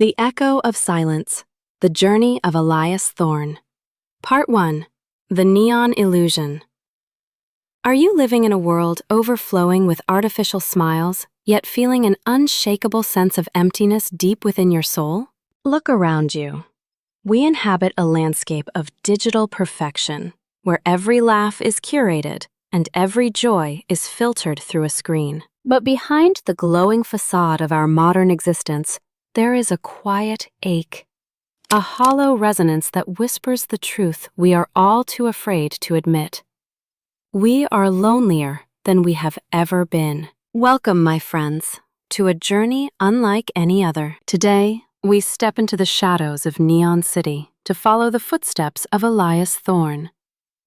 The Echo of Silence, The Journey of Elias Thorne. Part 1. The Neon Illusion. Are you living in a world overflowing with artificial smiles, yet feeling an unshakable sense of emptiness deep within your soul? Look around you. We inhabit a landscape of digital perfection, where every laugh is curated and every joy is filtered through a screen. But behind the glowing facade of our modern existence, there is a quiet ache, a hollow resonance that whispers the truth we are all too afraid to admit. We are lonelier than we have ever been. Welcome, my friends, to a journey unlike any other. Today, we step into the shadows of Neon City to follow the footsteps of Elias Thorne,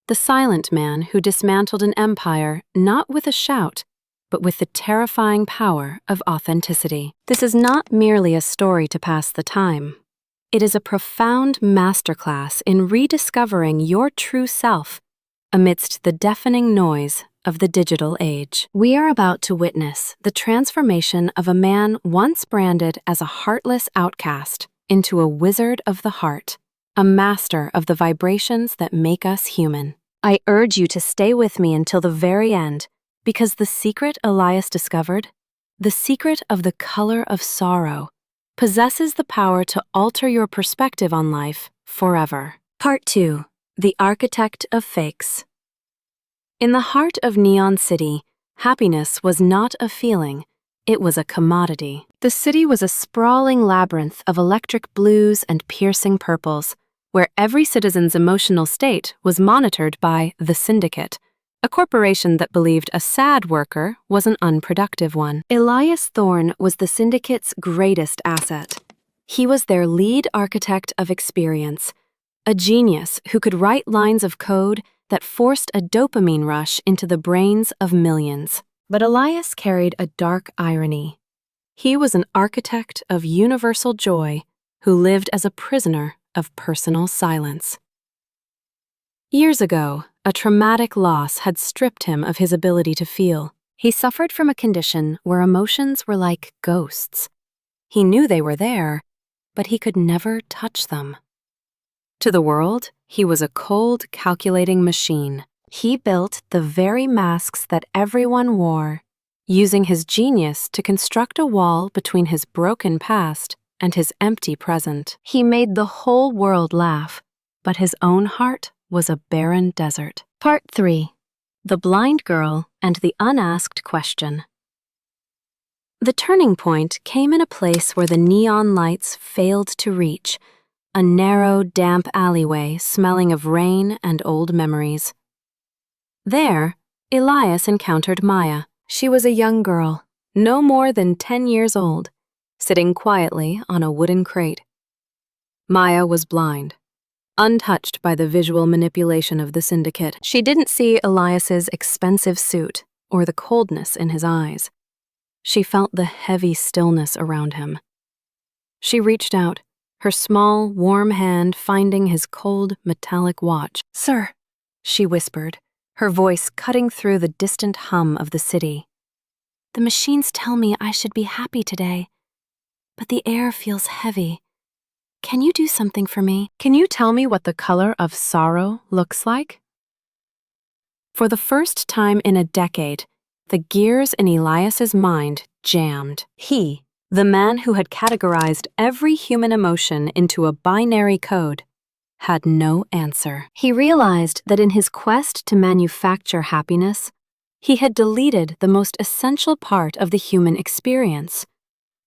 the silent man who dismantled an empire not with a shout, but with the terrifying power of authenticity. This is not merely a story to pass the time. It is a profound masterclass in rediscovering your true self amidst the deafening noise of the digital age. We are about to witness the transformation of a man once branded as a heartless outcast into a wizard of the heart, a master of the vibrations that make us human. I urge you to stay with me until the very end, because the secret Elias discovered, the secret of the color of sorrow, possesses the power to alter your perspective on life forever. Part 2. The Architect of Fakes. In the heart of Neon City, happiness was not a feeling, it was a commodity. The city was a sprawling labyrinth of electric blues and piercing purples, where every citizen's emotional state was monitored by the Syndicate, a corporation that believed a sad worker was an unproductive one. Elias Thorne was the Syndicate's greatest asset. He was their lead architect of experience, a genius who could write lines of code that forced a dopamine rush into the brains of millions. But Elias carried a dark irony. He was an architect of universal joy who lived as a prisoner of personal silence. Years ago, a traumatic loss had stripped him of his ability to feel. He suffered from a condition where emotions were like ghosts. He knew they were there, but he could never touch them. To the world, he was a cold, calculating machine. He built the very masks that everyone wore, using his genius to construct a wall between his broken past and his empty present. He made the whole world laugh, but his own heart was a barren desert. Part 3. The Blind Girl and the Unasked Question. The turning point came in a place where the neon lights failed to reach, a narrow, damp alleyway smelling of rain and old memories. There, Elias encountered Maya. She was a young girl, no more than 10 years old, sitting quietly on a wooden crate. Maya was blind, untouched by the visual manipulation of the Syndicate. She didn't see Elias's expensive suit or the coldness in his eyes. She felt the heavy stillness around him. She reached out, her small, warm hand finding his cold, metallic watch. "Sir," she whispered, her voice cutting through the distant hum of the city. "The machines tell me I should be happy today, but the air feels heavy. Can you do something for me? Can you tell me what the color of sorrow looks like?" For the first time in a decade, the gears in Elias's mind jammed. He, the man who had categorized every human emotion into a binary code, had no answer. He realized that in his quest to manufacture happiness, he had deleted the most essential part of the human experience,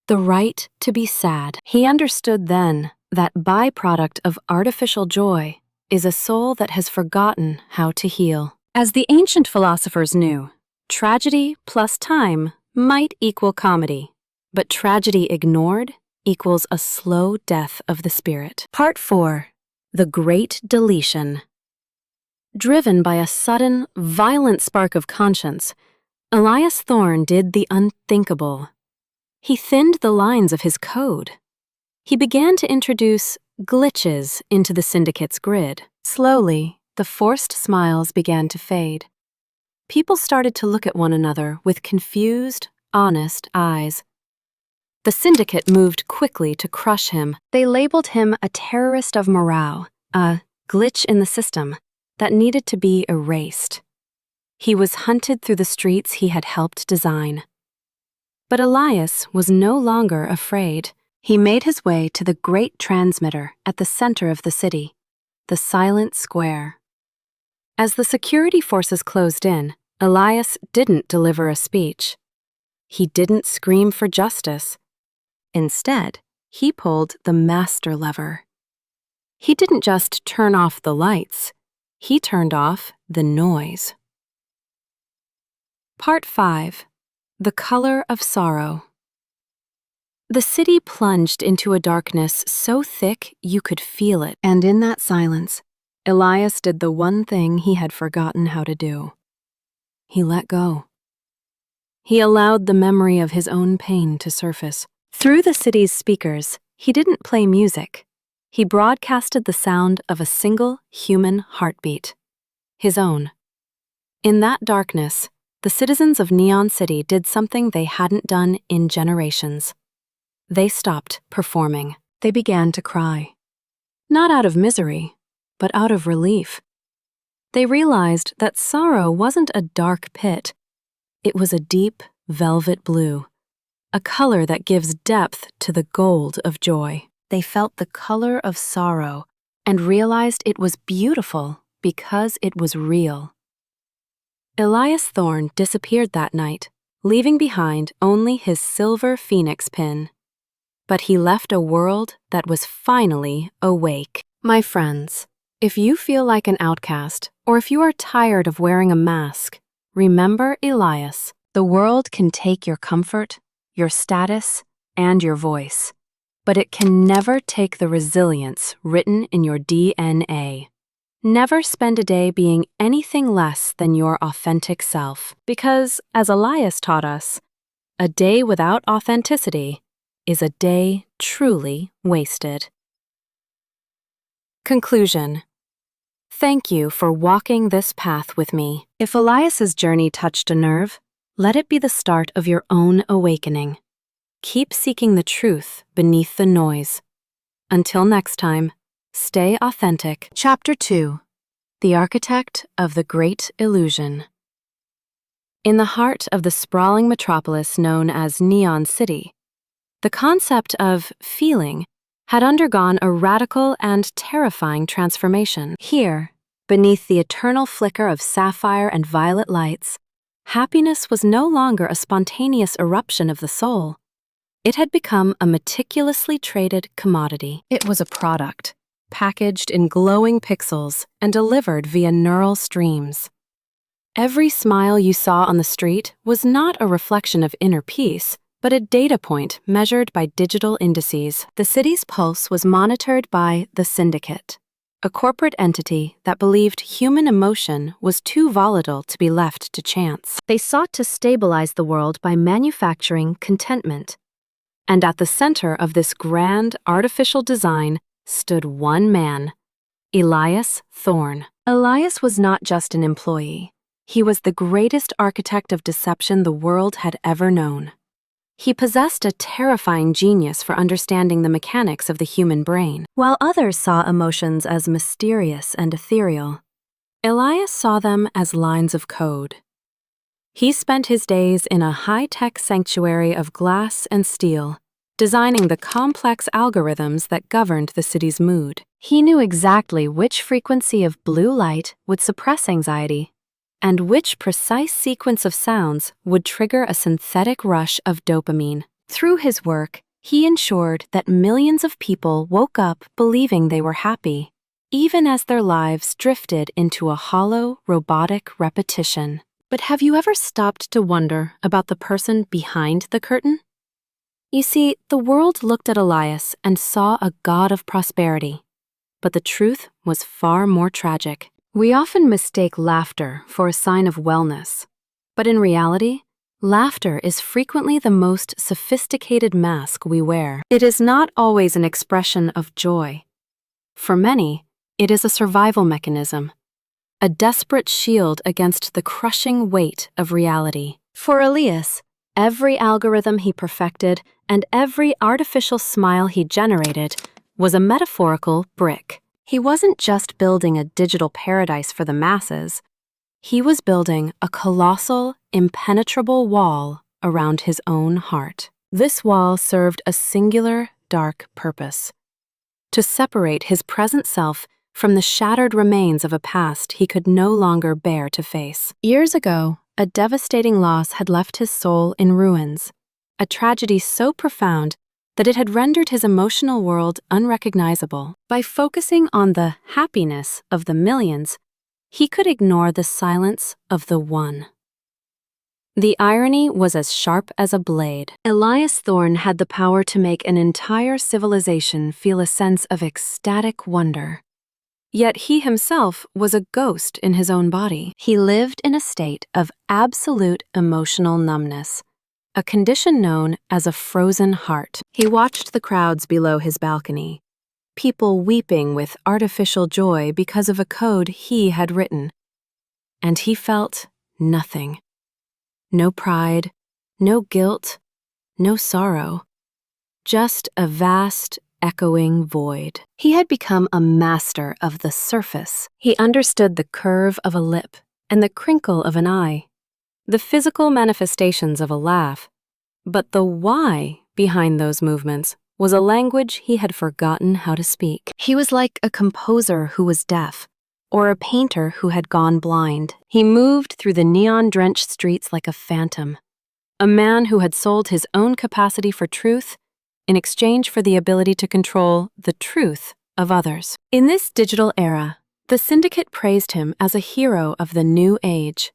the right to be sad. He understood then that byproduct of artificial joy is a soul that has forgotten how to heal. As the ancient philosophers knew, tragedy plus time might equal comedy, but tragedy ignored equals a slow death of the spirit. Part 4. The Great Deletion. Driven by a sudden, violent spark of conscience, Elias Thorne did the unthinkable. He thinned the lines of his code. He began to introduce glitches into the Syndicate's grid. Slowly, the forced smiles began to fade. People started to look at one another with confused, honest eyes. The syndicate moved quickly to crush him. They labeled him a terrorist of morale, a glitch in the system that needed to be erased. He was hunted through the streets he had helped design. But Elias was no longer afraid. He made his way to the great transmitter at the center of the city, the silent square. As the security forces closed in, Elias didn't deliver a speech. He didn't scream for justice. Instead, he pulled the master lever. He didn't just turn off the lights, he turned off the noise. Part 5. The Color of Sorrow. The city plunged into a darkness so thick you could feel it, and in that silence, Elias did the one thing he had forgotten how to do. He let go. He allowed the memory of his own pain to surface. Through the city's speakers, he didn't play music. He broadcasted the sound of a single human heartbeat, his own. In that darkness, the citizens of Neon City did something they hadn't done in generations. They stopped performing. They began to cry. Not out of misery, but out of relief. They realized that sorrow wasn't a dark pit. It was a deep, velvet blue, a color that gives depth to the gold of joy. They felt the color of sorrow and realized it was beautiful because it was real. Elias Thorne disappeared that night, leaving behind only his silver phoenix pin. But he left a world that was finally awake. My friends, if you feel like an outcast, or if you are tired of wearing a mask, remember Elias. The world can take your comfort, your status, and your voice, but it can never take the resilience written in your DNA. Never spend a day being anything less than your authentic self, because, as Elias taught us, a day without authenticity is a day truly wasted. Conclusion. Thank you for walking this path with me. If Elias's journey touched a nerve, let it be the start of your own awakening. Keep seeking the truth beneath the noise. Until next time, stay authentic. Chapter 2. The Architect of the Great Illusion. In the heart of the sprawling metropolis known as Neon City, the concept of feeling had undergone a radical and terrifying transformation. Here, beneath the eternal flicker of sapphire and violet lights, happiness was no longer a spontaneous eruption of the soul. It had become a meticulously traded commodity. It was a product, packaged in glowing pixels and delivered via neural streams. Every smile you saw on the street was not a reflection of inner peace, but a data point measured by digital indices. The city's pulse was monitored by the Syndicate, a corporate entity that believed human emotion was too volatile to be left to chance. They sought to stabilize the world by manufacturing contentment. And at the center of this grand artificial design stood one man, Elias Thorne. Elias was not just an employee. He was the greatest architect of deception the world had ever known. He possessed a terrifying genius for understanding the mechanics of the human brain. While others saw emotions as mysterious and ethereal, Elias saw them as lines of code. He spent his days in a high-tech sanctuary of glass and steel, designing the complex algorithms that governed the city's mood. He knew exactly which frequency of blue light would suppress anxiety, and which precise sequence of sounds would trigger a synthetic rush of dopamine. Through his work, he ensured that millions of people woke up believing they were happy, even as their lives drifted into a hollow, robotic repetition. But have you ever stopped to wonder about the person behind the curtain? You see, the world looked at Elias and saw a god of prosperity. But the truth was far more tragic. We often mistake laughter for a sign of wellness. But in reality, laughter is frequently the most sophisticated mask we wear. It is not always an expression of joy. For many, it is a survival mechanism, a desperate shield against the crushing weight of reality. For Elias, Every algorithm he perfected and every artificial smile he generated was a metaphorical brick. He wasn't just building a digital paradise for the masses. He was building a colossal, impenetrable wall around his own heart. This wall served a singular, dark purpose: to separate his present self from the shattered remains of a past he could no longer bear to face. Years ago, a devastating loss had left his soul in ruins, a tragedy so profound that it had rendered his emotional world unrecognizable. By focusing on the happiness of the millions, he could ignore the silence of the one. The irony was as sharp as a blade. Elias Thorne had the power to make an entire civilization feel a sense of ecstatic wonder. Yet he himself was a ghost in his own body. He lived in a state of absolute emotional numbness, a condition known as a frozen heart. He watched the crowds below his balcony, people weeping with artificial joy because of a code he had written. And he felt nothing. No pride, no guilt, no sorrow. Just a vast, echoing void. He had become a master of the surface. He understood the curve of a lip and the crinkle of an eye, the physical manifestations of a laugh, but the why behind those movements was a language he had forgotten how to speak. He was like a composer who was deaf, or a painter who had gone blind. He moved through the neon-drenched streets like a phantom, a man who had sold his own capacity for truth in exchange for the ability to control the truth of others. In this digital era, the syndicate praised him as a hero of the new age.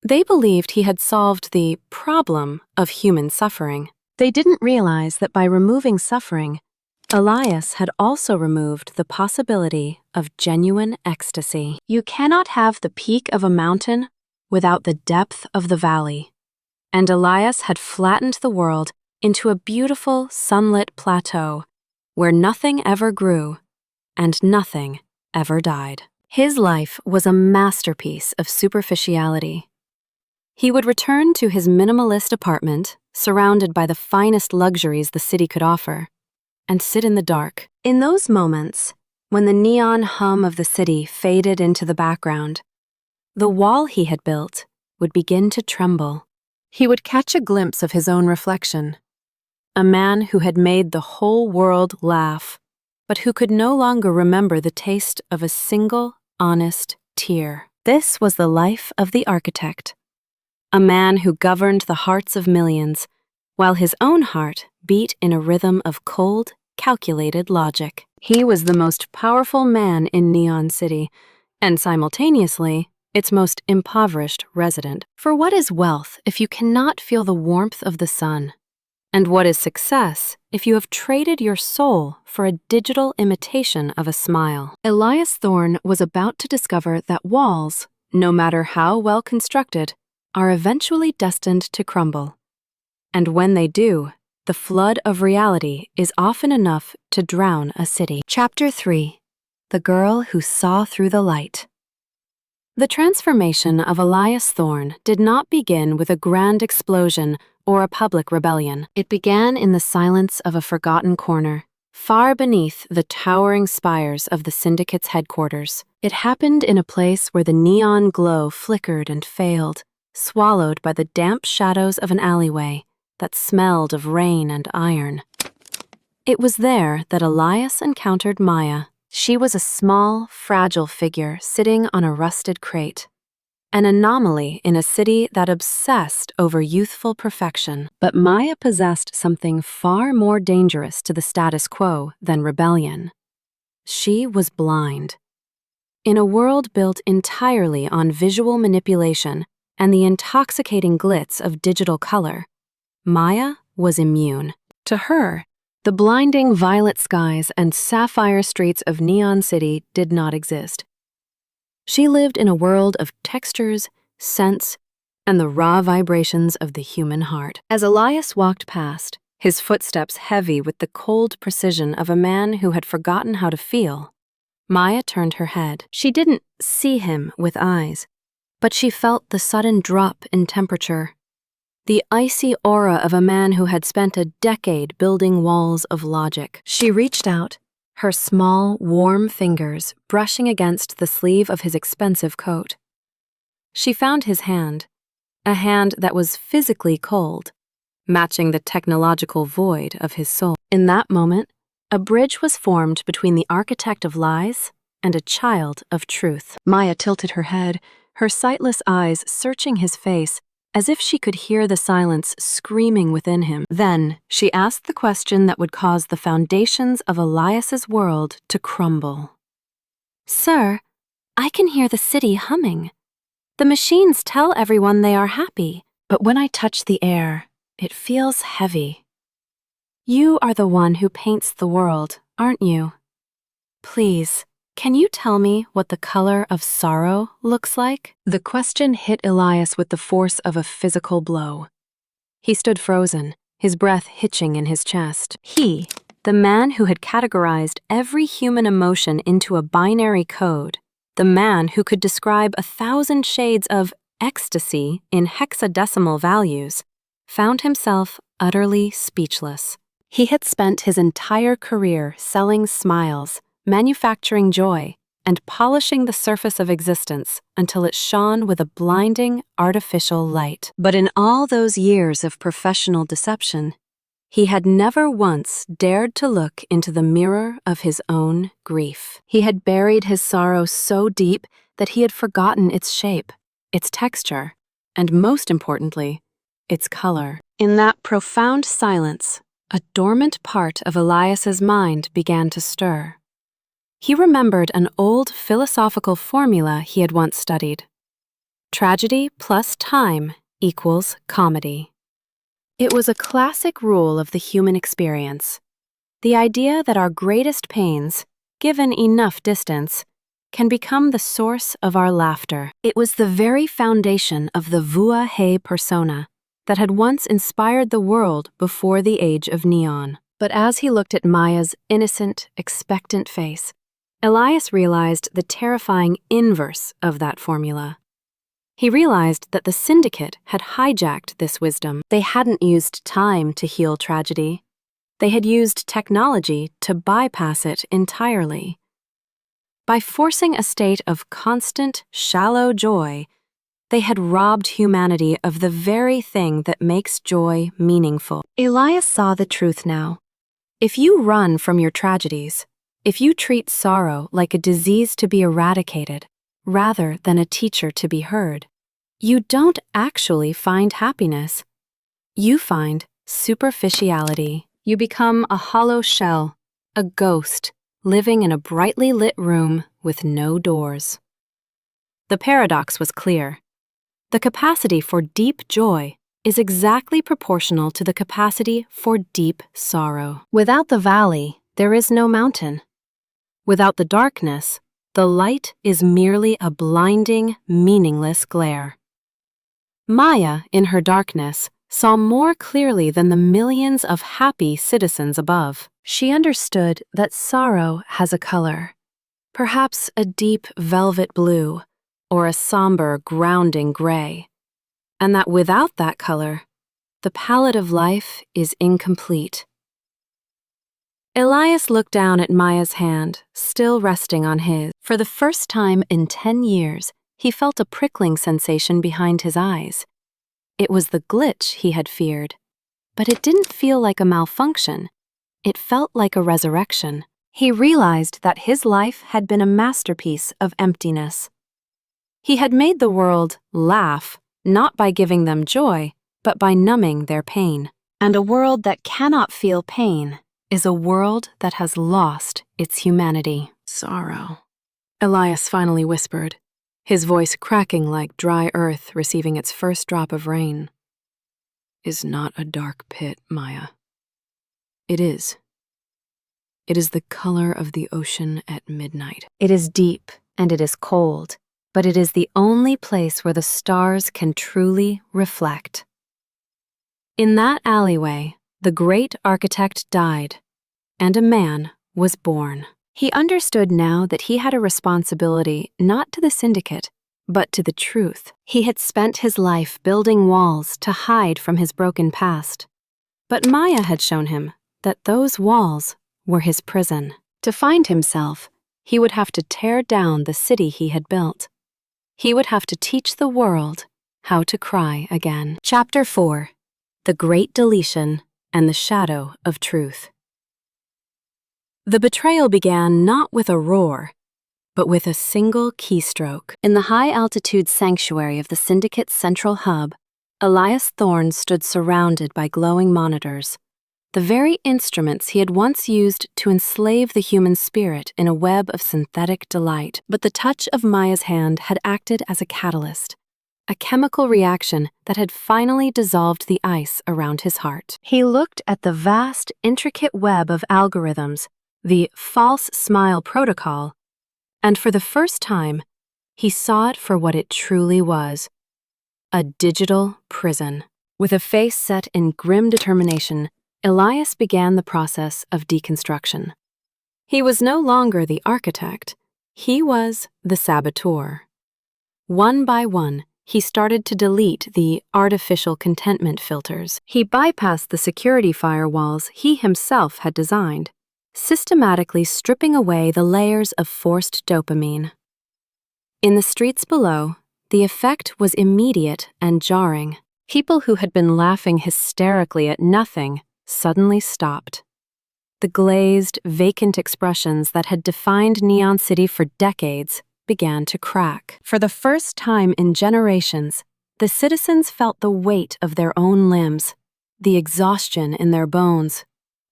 They believed he had solved the problem of human suffering. They didn't realize that by removing suffering, Elias had also removed the possibility of genuine ecstasy. You cannot have the peak of a mountain without the depth of the valley. And Elias had flattened the world into a beautiful sunlit plateau where nothing ever grew and nothing ever died. His life was a masterpiece of superficiality. He would return to his minimalist apartment, surrounded by the finest luxuries the city could offer, and sit in the dark. In those moments, when the neon hum of the city faded into the background, the wall he had built would begin to tremble. He would catch a glimpse of his own reflection, a man who had made the whole world laugh, but who could no longer remember the taste of a single, honest tear. This was the life of the architect, a man who governed the hearts of millions, while his own heart beat in a rhythm of cold, calculated logic. He was the most powerful man in Neon City, and simultaneously, its most impoverished resident. For what is wealth if you cannot feel the warmth of the sun? And what is success if you have traded your soul for a digital imitation of a smile? Elias Thorne was about to discover that walls, no matter how well constructed, are eventually destined to crumble. And when they do, the flood of reality is often enough to drown a city. Chapter 3: The Girl Who Saw Through the Light. The transformation of Elias Thorne did not begin with a grand explosion or a public rebellion. It began in the silence of a forgotten corner, far beneath the towering spires of the syndicate's headquarters. It happened in a place where the neon glow flickered and failed, swallowed by the damp shadows of an alleyway that smelled of rain and iron. It was there that Elias encountered Maya. She was a small, fragile figure sitting on a rusted crate, an anomaly in a city that obsessed over youthful perfection. But Maya possessed something far more dangerous to the status quo than rebellion. She was blind. In a world built entirely on visual manipulation and the intoxicating glitz of digital color, Maya was immune. To her, the blinding violet skies and sapphire streets of Neon City did not exist. She lived in a world of textures, scents, and the raw vibrations of the human heart. As Elias walked past, his footsteps heavy with the cold precision of a man who had forgotten how to feel, Maya turned her head. She didn't see him with eyes, but she felt the sudden drop in temperature. the icy aura of a man who had spent a decade building walls of logic. She reached out, her small, warm fingers brushing against the sleeve of his expensive coat. She found his hand, a hand that was physically cold, matching the technological void of his soul. In that moment, a bridge was formed between the architect of lies and a child of truth. Maya tilted her head, her sightless eyes searching his face, as if she could hear the silence screaming within him. Then she asked the question that would cause the foundations of Elias's world to crumble. "Sir, I can hear the city humming. The machines tell everyone they are happy, but when I touch the air, it feels heavy. You are the one who paints the world, aren't you? Please, can you tell me what the color of sorrow looks like?" The question hit Elias with the force of a physical blow. He stood frozen, his breath hitching in his chest. He, the man who had categorized every human emotion into a binary code, the man who could describe 1,000 shades of ecstasy in hexadecimal values, found himself utterly speechless. He had spent his entire career selling smiles, manufacturing joy, and polishing the surface of existence until it shone with a blinding, artificial light. But in all those years of professional deception, he had never once dared to look into the mirror of his own grief. He had buried his sorrow so deep that he had forgotten its shape, its texture, and most importantly, its color. In that profound silence, a dormant part of Elias's mind began to stir. He remembered an old philosophical formula he had once studied. Tragedy plus time equals comedy. It was a classic rule of the human experience. The idea that our greatest pains, given enough distance, can become the source of our laughter. It was the very foundation of the Vua He persona that had once inspired the world before the age of neon. But as he looked at Maya's innocent, expectant face, Elias realized the terrifying inverse of that formula. He realized that the syndicate had hijacked this wisdom. They hadn't used time to heal tragedy. They had used technology to bypass it entirely. By forcing a state of constant, shallow joy, they had robbed humanity of the very thing that makes joy meaningful. Elias saw the truth now. If you run from your tragedies, if you treat sorrow like a disease to be eradicated, rather than a teacher to be heard, you don't actually find happiness. You find superficiality. You become a hollow shell, a ghost, living in a brightly lit room with no doors. The paradox was clear. The capacity for deep joy is exactly proportional to the capacity for deep sorrow. Without the valley, there is no mountain. Without the darkness, the light is merely a blinding, meaningless glare. Maya, in her darkness, saw more clearly than the millions of happy citizens above. She understood that sorrow has a color, perhaps a deep velvet blue or a somber, grounding gray, and that without that color, the palette of life is incomplete. Elias looked down at Maya's hand, still resting on his. For the first time in 10 years, he felt a prickling sensation behind his eyes. It was the glitch he had feared, but it didn't feel like a malfunction. It felt like a resurrection. He realized that his life had been a masterpiece of emptiness. He had made the world laugh, not by giving them joy, but by numbing their pain. And a world that cannot feel pain is a world that has lost its humanity. Sorrow, Elias finally whispered, his voice cracking like dry earth receiving its first drop of rain, is not a dark pit, Maya. It is. It is the color of the ocean at midnight. It is deep and it is cold, but it is the only place where the stars can truly reflect. In that alleyway, the great architect died, and a man was born. He understood now that he had a responsibility not to the syndicate, but to the truth. He had spent his life building walls to hide from his broken past. But Maya had shown him that those walls were his prison. To find himself, he would have to tear down the city he had built. He would have to teach the world how to cry again. Chapter 4: The Great Deletion and the Shadow of Truth. The betrayal began not with a roar, but with a single keystroke. In the high-altitude sanctuary of the Syndicate's central hub, Elias Thorne stood surrounded by glowing monitors, the very instruments he had once used to enslave the human spirit in a web of synthetic delight. But the touch of Maya's hand had acted as a catalyst, a chemical reaction that had finally dissolved the ice around his heart. He looked at the vast, intricate web of algorithms, the false smile protocol, and for the first time, he saw it for what it truly was: a digital prison. With a face set in grim determination, Elias began the process of deconstruction. He was no longer the architect, he was the saboteur. One by one, he started to delete the artificial contentment filters. He bypassed the security firewalls he himself had designed, systematically stripping away the layers of forced dopamine. In the streets below, the effect was immediate and jarring. People who had been laughing hysterically at nothing suddenly stopped. The glazed, vacant expressions that had defined Neon City for decades began to crack. For the first time in generations, the citizens felt the weight of their own limbs, the exhaustion in their bones,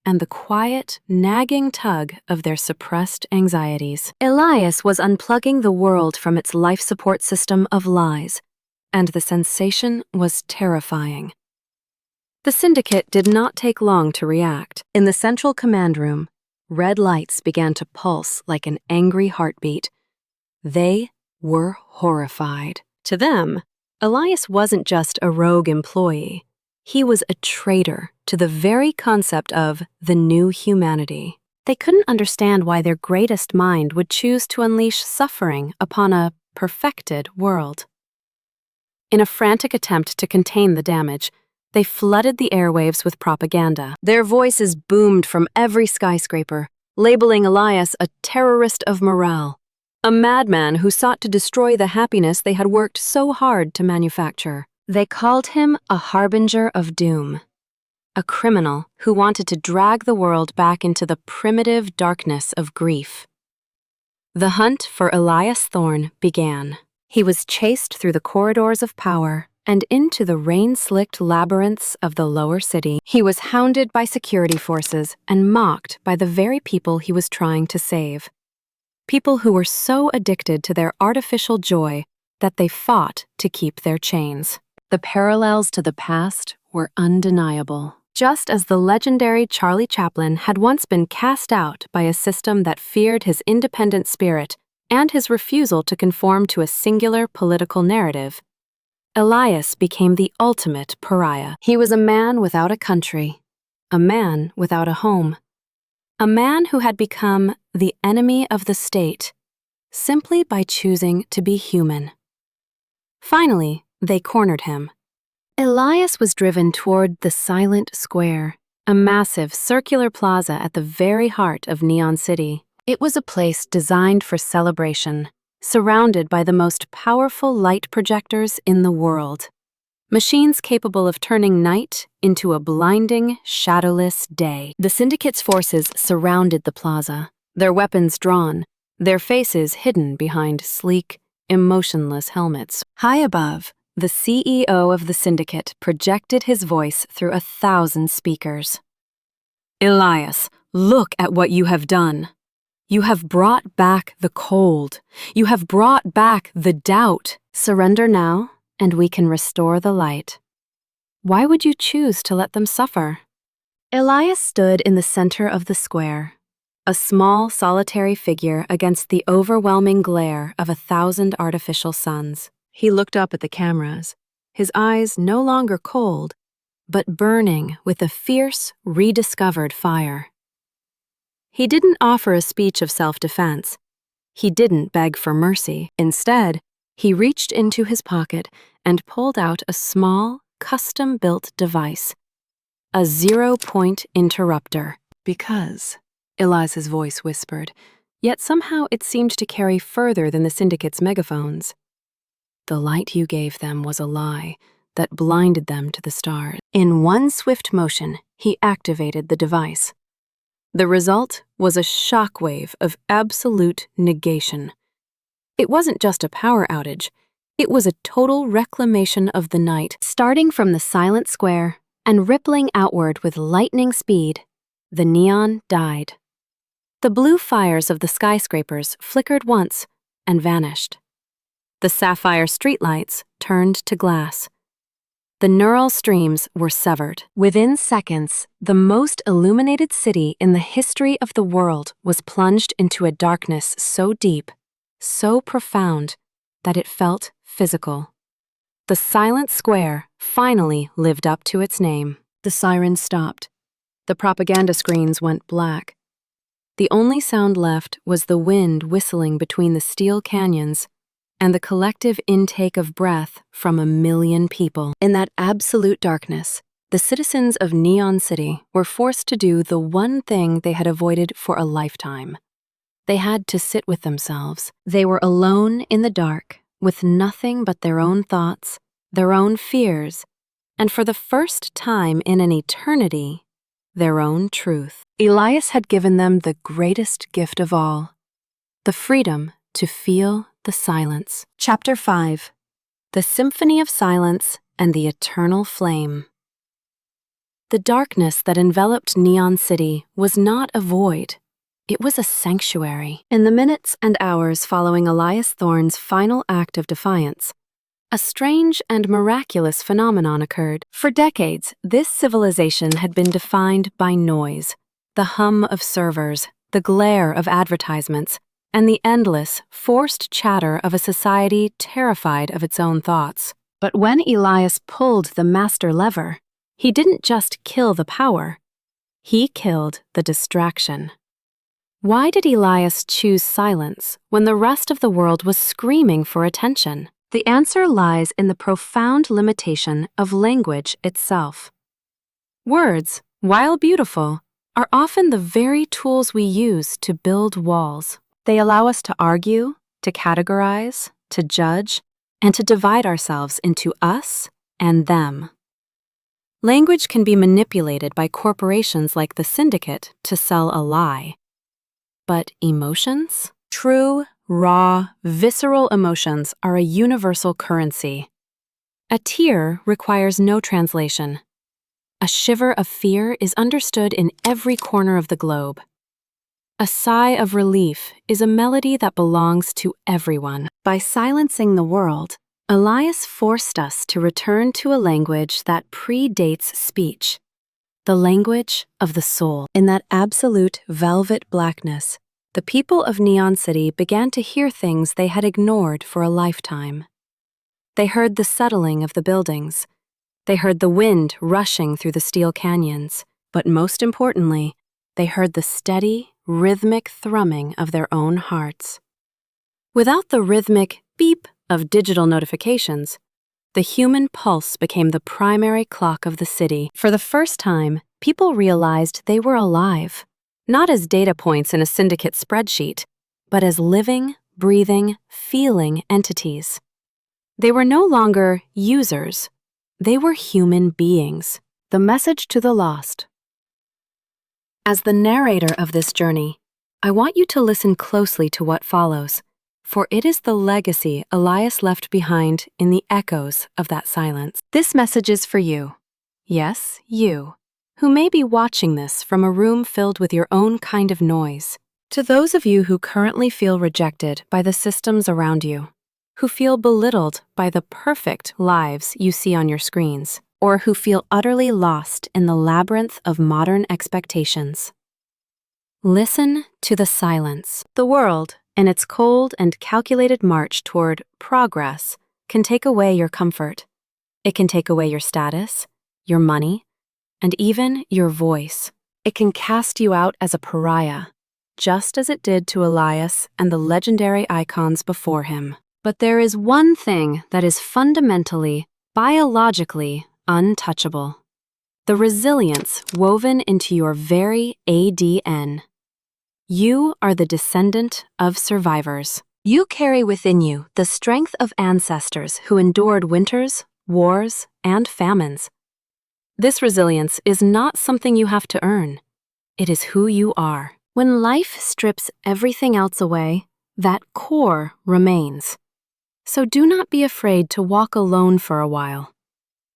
and the quiet, nagging tug of their suppressed anxieties. Elias was unplugging the world from its life support system of lies, and the sensation was terrifying. The Syndicate did not take long to react. In the central command room, red lights began to pulse like an angry heartbeat. They were horrified. To them, Elias wasn't just a rogue employee. He was a traitor to the very concept of the new humanity. They couldn't understand why their greatest mind would choose to unleash suffering upon a perfected world. In a frantic attempt to contain the damage, they flooded the airwaves with propaganda. Their voices boomed from every skyscraper, labeling Elias a terrorist of morale, a madman who sought to destroy the happiness they had worked so hard to manufacture. They called him a harbinger of doom, a criminal who wanted to drag the world back into the primitive darkness of grief. The hunt for Elias Thorne began. He was chased through the corridors of power and into the rain-slicked labyrinths of the lower city. He was hounded by security forces and mocked by the very people he was trying to save. People who were so addicted to their artificial joy that they fought to keep their chains. The parallels to the past were undeniable. Just as the legendary Charlie Chaplin had once been cast out by a system that feared his independent spirit and his refusal to conform to a singular political narrative, Elias became the ultimate pariah. He was a man without a country, a man without a home, a man who had become the enemy of the state simply by choosing to be human. Finally, they cornered him. Elias was driven toward the Silent Square, a massive circular plaza at the very heart of Neon City. It was a place designed for celebration, surrounded by the most powerful light projectors in the world. Machines capable of turning night into a blinding, shadowless day. The Syndicate's forces surrounded the plaza, their weapons drawn, their faces hidden behind sleek, emotionless helmets. High above, the CEO of the Syndicate projected his voice through 1,000 speakers. Elias, look at what you have done. You have brought back the cold. You have brought back the doubt. Surrender now, and we can restore the light. Why would you choose to let them suffer? Elias stood in the center of the square, a small, solitary figure against the overwhelming glare of 1,000 artificial suns. He looked up at the cameras, his eyes no longer cold, but burning with a fierce, rediscovered fire. He didn't offer a speech of self-defense. He didn't beg for mercy. Instead, He reached into his pocket and pulled out a small, custom-built device, a zero-point interrupter. Because, Elias's voice whispered, yet somehow it seemed to carry further than the syndicate's megaphones. The light you gave them was a lie that blinded them to the stars. In one swift motion, he activated the device. The result was a shockwave of absolute negation. It wasn't just a power outage, it was a total reclamation of the night. Starting from the silent square and rippling outward with lightning speed, the neon died. The blue fires of the skyscrapers flickered once and vanished. The sapphire streetlights turned to glass. The neural streams were severed. Within seconds, the most illuminated city in the history of the world was plunged into a darkness so deep, so profound, that it felt physical. The silent square finally lived up to its name. The sirens stopped. The propaganda screens went black. The only sound left was the wind whistling between the steel canyons and the collective intake of breath from 1 million people. In that absolute darkness, the citizens of Neon City were forced to do the one thing they had avoided for a lifetime. They had to sit with themselves. They were alone in the dark, with nothing but their own thoughts, their own fears, and for the first time in an eternity, their own truth. Elias had given them the greatest gift of all, the freedom to feel the silence. Chapter 5. The Symphony of Silence and the Eternal Flame. The darkness that enveloped Neon City was not a void. It was a sanctuary. In the minutes and hours following Elias Thorne's final act of defiance, a strange and miraculous phenomenon occurred. For decades, this civilization had been defined by noise, the hum of servers, the glare of advertisements, and the endless, forced chatter of a society terrified of its own thoughts. But when Elias pulled the master lever, he didn't just kill the power, he killed the distraction. Why did Elias choose silence when the rest of the world was screaming for attention? The answer lies in the profound limitation of language itself. Words, while beautiful, are often the very tools we use to build walls. They allow us to argue, to categorize, to judge, and to divide ourselves into us and them. Language can be manipulated by corporations like the Syndicate to sell a lie. But emotions? True, raw, visceral emotions are a universal currency. A tear requires no translation. A shiver of fear is understood in every corner of the globe. A sigh of relief is a melody that belongs to everyone. By silencing the world, Elias forced us to return to a language that predates speech, the language of the soul. In that absolute velvet blackness, the people of Neon City began to hear things they had ignored for a lifetime. They heard the settling of the buildings. They heard the wind rushing through the steel canyons. But most importantly, they heard the steady, rhythmic thrumming of their own hearts. Without the rhythmic beep of digital notifications, the human pulse became the primary clock of the city. For the first time, people realized they were alive, not as data points in a syndicate spreadsheet, but as living, breathing, feeling entities. They were no longer users, they were human beings. The message to the lost. As the narrator of this journey, I want you to listen closely to what follows, for it is the legacy Elias left behind in the echoes of that silence. This message is for you. Yes, you, who may be watching this from a room filled with your own kind of noise. To those of you who currently feel rejected by the systems around you, who feel belittled by the perfect lives you see on your screens, or who feel utterly lost in the labyrinth of modern expectations. Listen to the silence. The world, in its cold and calculated march toward progress, can take away your comfort. It can take away your status, your money, and even your voice. It can cast you out as a pariah, just as it did to Elias and the legendary icons before him. But there is one thing that is fundamentally, biologically untouchable: the resilience woven into your very ADN. You are the descendant of survivors. You carry within you the strength of ancestors who endured winters, wars, and famines. This resilience is not something you have to earn. It is who you are. When life strips everything else away, that core remains. So do not be afraid to walk alone for a while.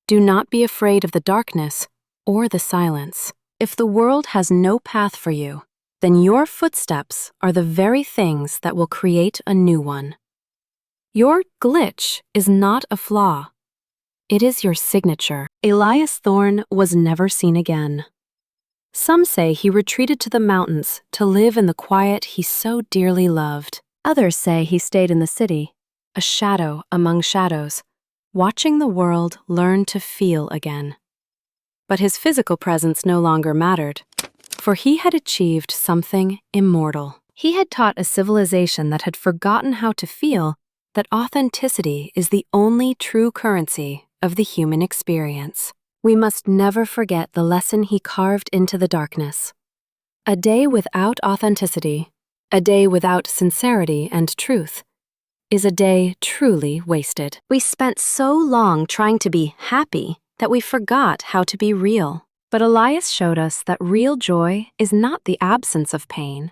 Do not be afraid of the darkness or the silence. If the world has no path for you, then your footsteps are the very things that will create a new one. Your glitch is not a flaw. It is your signature. Elias Thorne was never seen again. Some say he retreated to the mountains to live in the quiet he so dearly loved. Others say he stayed in the city, a shadow among shadows, watching the world learn to feel again. But his physical presence no longer mattered, for he had achieved something immortal. He had taught a civilization that had forgotten how to feel that authenticity is the only true currency of the human experience. We must never forget the lesson he carved into the darkness. A day without authenticity, a day without sincerity and truth, is a day truly wasted. We spent so long trying to be happy that we forgot how to be real. But Elias showed us that real joy is not the absence of pain.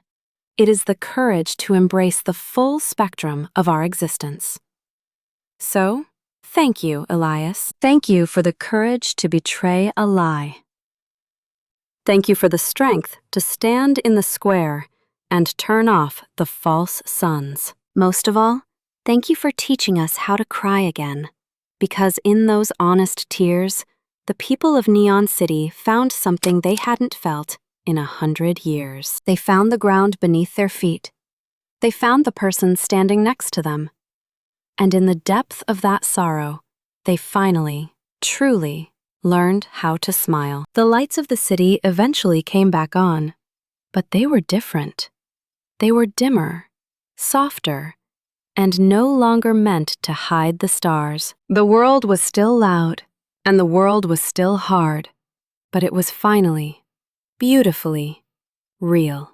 It is the courage to embrace the full spectrum of our existence. So, thank you, Elias. Thank you for the courage to betray a lie. Thank you for the strength to stand in the square and turn off the false suns. Most of all, thank you for teaching us how to cry again, because in those honest tears, the people of Neon City found something they hadn't felt in 100 years. They found the ground beneath their feet. They found the person standing next to them. And in the depth of that sorrow, they finally, truly learned how to smile. The lights of the city eventually came back on, but they were different. They were dimmer, softer, and no longer meant to hide the stars. The world was still loud, and the world was still hard, but it was finally, beautifully, real.